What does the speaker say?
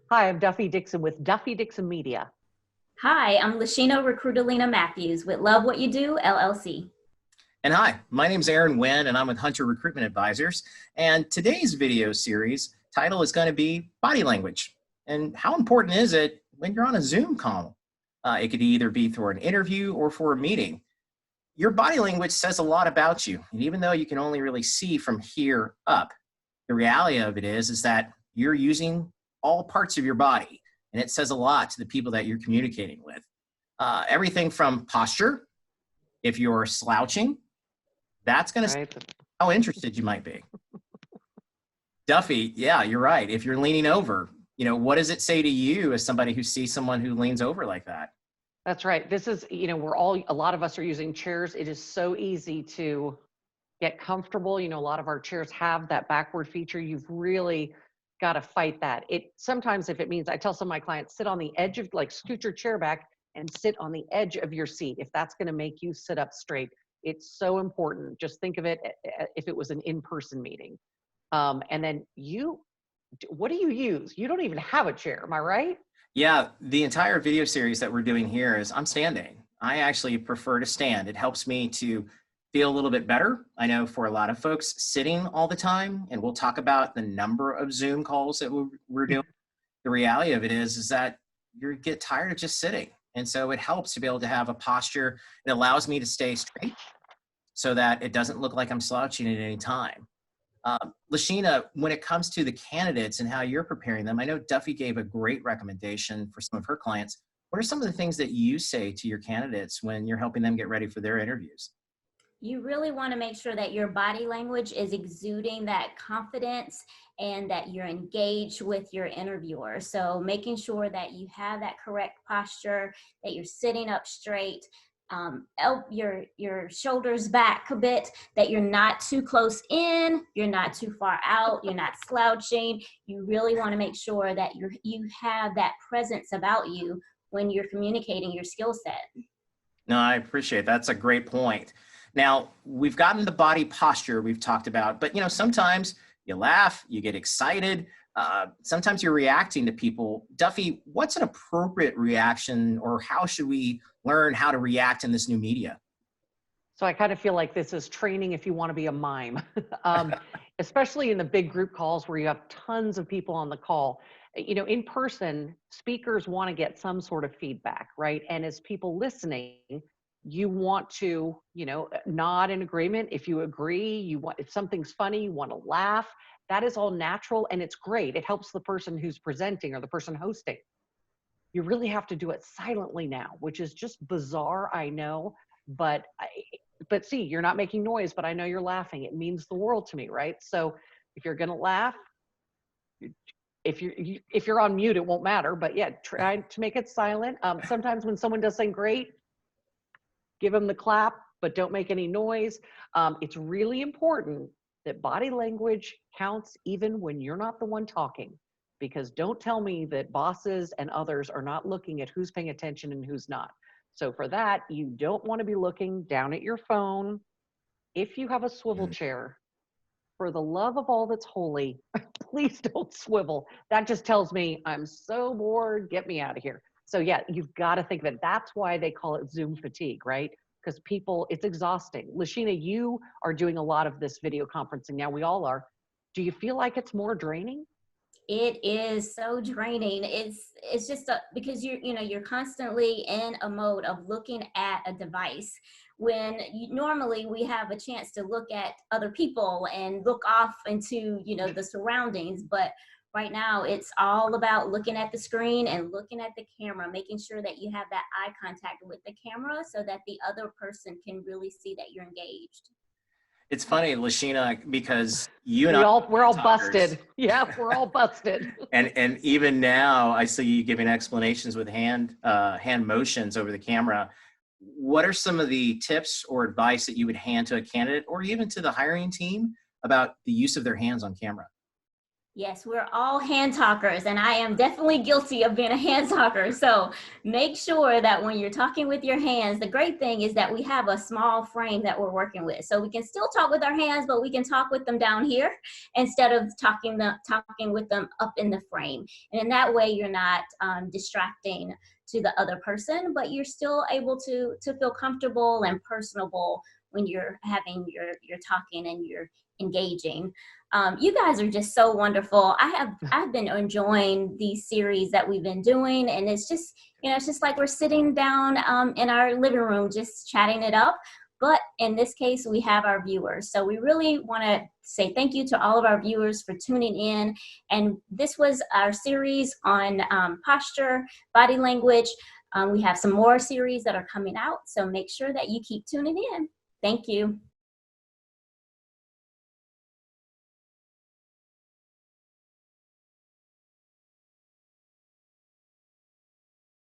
Hi, I'm Duffy Dixon with Duffy Dixon Media. Hi, I'm Lashina Recruitalina Matthews with Love What You Do, LLC. And hi, my name is Aaron Wynn, and I'm with Hunter Recruitment Advisors. And today's video series title is going to be Body Language. And how important is it when you're on a Zoom call? It could either be through an interview or for a meeting. Your body language says a lot about you. And even though you can only really see from here up, the reality of it is that you're using all parts of your body. And it says a lot to the people that you're communicating with. Everything from posture, if you're slouching, that's going to say how interested you might be. Duffy, yeah, you're right. If you're leaning over, what does it say to you as somebody who sees someone who leans over like that? That's right. This is, a lot of us are using chairs. It is so easy to get comfortable. A lot of our chairs have that backward feature. You've really got to fight that. Sometimes if it means, I tell some of my clients, sit on the edge of, scoot your chair back and sit on the edge of your seat. If that's going to make you sit up straight, it's so important. Just think of it if it was an in-person meeting. And then what do you use? You don't even have a chair, am I right? Yeah, the entire video series that we're doing here is I'm standing. I actually prefer to stand. It helps me to feel a little bit better. I know for a lot of folks sitting all the time, and we'll talk about the number of Zoom calls that we're doing. The reality of it is that you get tired of just sitting. And so it helps to be able to have a posture. It allows me to stay straight so that it doesn't look like I'm slouching at any time. Lashina, when it comes to the candidates and how you're preparing them, I know Duffy gave a great recommendation for some of her clients. What are some of the things that you say to your candidates when you're helping them get ready for their interviews? You really want to make sure that your body language is exuding that confidence and that you're engaged with your interviewer. So making sure that you have that correct posture, that you're sitting up straight, your shoulders back a bit, that you're not too close in, you're not too far out, you're not slouching. You really want to make sure that you have that presence about you when you're communicating your skill set. No, I appreciate it. That's a great point. Now, we've gotten the body posture we've talked about, but sometimes you laugh, you get excited, sometimes you're reacting to people. Duffy, what's an appropriate reaction, or how should we learn how to react in this new media? So I kind of feel like this is training if you want to be a mime, especially in the big group calls where you have tons of people on the call. In person, speakers want to get some sort of feedback, right? And as people listening, you want to, nod in agreement. If you agree, if something's funny, you want to laugh. That is all natural and it's great. It helps the person who's presenting or the person hosting. You really have to do it silently now, which is just bizarre, I know, but see, you're not making noise, but I know you're laughing. It means the world to me, right? So if you're going to laugh, if you're on mute, it won't matter, but yeah, try to make it silent. Sometimes when someone does something great, give them the clap, but don't make any noise. It's really important that body language counts even when you're not the one talking, because don't tell me that bosses and others are not looking at who's paying attention and who's not. So for that, you don't want to be looking down at your phone. If you have a swivel chair, for the love of all that's holy, please don't swivel. That just tells me I'm so bored, get me out of here. So yeah, you've got to think of it. That's why they call it Zoom fatigue, right? Because it's exhausting. Lashina, you are doing a lot of this video conferencing now. We all are. Do you feel like it's more draining? It is so draining. It's just because you're constantly in a mode of looking at a device when normally we have a chance to look at other people and look off into the surroundings, but right now it's all about looking at the screen and looking at the camera, making sure that you have that eye contact with the camera so that the other person can really see that you're engaged. It's funny, Lashina, because we're all busted. Yeah, we're all busted. and even now, I see you giving explanations with hand motions over the camera. What are some of the tips or advice that you would hand to a candidate or even to the hiring team about the use of their hands on camera? Yes, we're all hand talkers, and I am definitely guilty of being a hand talker. So make sure that when you're talking with your hands, the great thing is that we have a small frame that we're working with. So we can still talk with our hands, but we can talk with them down here instead of talking with them up in the frame. And in that way, you're not distracting to the other person, but you're still able to feel comfortable and personable when you're having your talking and you're engaging. You guys are just so wonderful. I've been enjoying these series that we've been doing, and it's just, it's just like we're sitting down in our living room just chatting it up. But in this case, we have our viewers. So we really want to say thank you to all of our viewers for tuning in. And this was our series on posture, body language. We have some more series that are coming out, so make sure that you keep tuning in. Thank you.